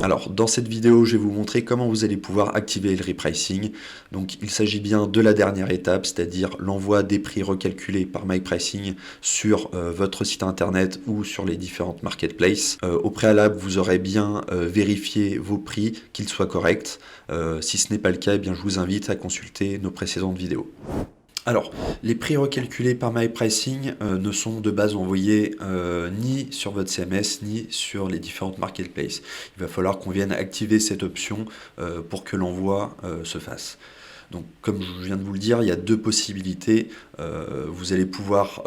Alors, dans cette vidéo, je vais vous montrer comment vous allez pouvoir activer le repricing. Donc, il s'agit bien de la dernière étape, c'est-à-dire l'envoi des prix recalculés par MyPricing sur votre site internet ou sur les différentes marketplaces. Au préalable, vous aurez bien vérifié vos prix, qu'ils soient corrects. Si ce n'est pas le cas, eh bien, je vous invite à consulter nos précédentes vidéos. Alors, les prix recalculés par MyPricing ne sont de base envoyés ni sur votre CMS ni sur les différentes marketplaces. Il va falloir qu'on vienne activer cette option pour que l'envoi se fasse. Donc, comme je viens de vous le dire, il y a deux possibilités. Vous allez pouvoir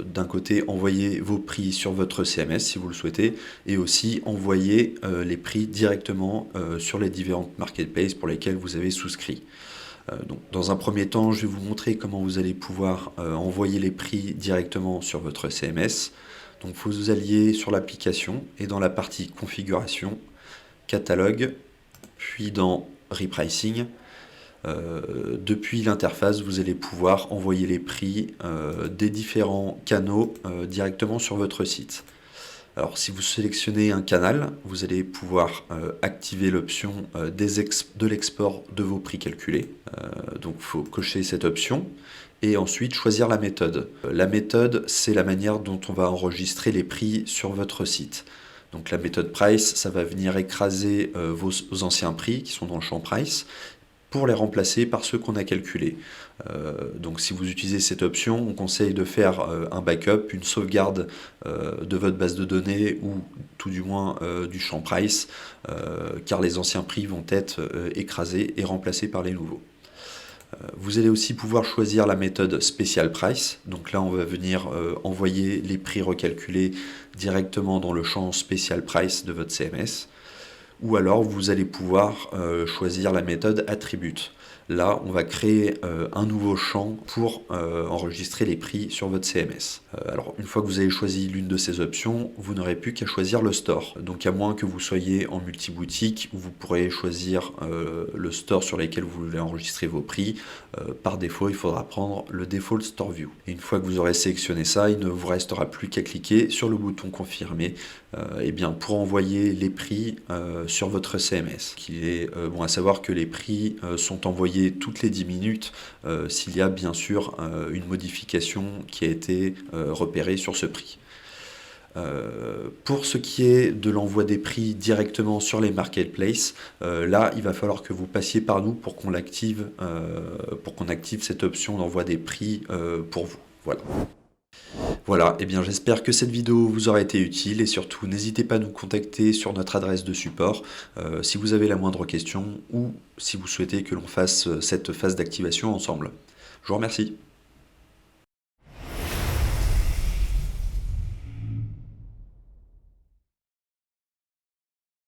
d'un côté envoyer vos prix sur votre CMS si vous le souhaitez, et aussi envoyer les prix directement sur les différentes marketplaces pour lesquelles vous avez souscrit. Donc, dans un premier temps, je vais vous montrer comment vous allez pouvoir envoyer les prix directement sur votre CMS. Donc, vous alliez sur l'application et dans la partie configuration, catalogue, puis dans repricing. Depuis l'interface, vous allez pouvoir envoyer les prix des différents canaux directement sur votre site. Alors, si vous sélectionnez un canal, vous allez pouvoir activer l'option de l'export de vos prix calculés. Donc, il faut cocher cette option et ensuite choisir la méthode. La méthode, c'est la manière dont on va enregistrer les prix sur votre site. Donc, la méthode price, ça va venir écraser vos anciens prix qui sont dans le champ price pour les remplacer par ceux qu'on a calculés. Donc si vous utilisez cette option, on conseille de faire un backup, une sauvegarde de votre base de données ou tout du moins du champ price, car les anciens prix vont être écrasés et remplacés par les nouveaux. Vous allez aussi pouvoir choisir la méthode Special Price. Donc là, on va venir envoyer les prix recalculés directement dans le champ Special Price de votre CMS. Ou alors vous allez pouvoir choisir la méthode Attribute. Là, on va créer un nouveau champ pour enregistrer les prix sur votre CMS. Alors, une fois que vous avez choisi l'une de ces options, vous n'aurez plus qu'à choisir le store. Donc, à moins que vous soyez en multi-boutique, où vous pourrez choisir le store sur lequel vous voulez enregistrer vos prix. Par défaut, il faudra prendre le Default Store View. Et une fois que vous aurez sélectionné ça, il ne vous restera plus qu'à cliquer sur le bouton Confirmer eh bien, pour envoyer les prix sur votre CMS. Il est bon à savoir que les prix sont envoyés toutes les 10 minutes s'il y a bien sûr une modification qui a été repérée sur ce prix. Pour ce qui est de l'envoi des prix directement sur les marketplaces, là il va falloir que vous passiez par nous pour qu'on active cette option d'envoi des prix pour vous. Voilà, et bien j'espère que cette vidéo vous aura été utile et surtout n'hésitez pas à nous contacter sur notre adresse de support si vous avez la moindre question ou si vous souhaitez que l'on fasse cette phase d'activation ensemble. Je vous remercie.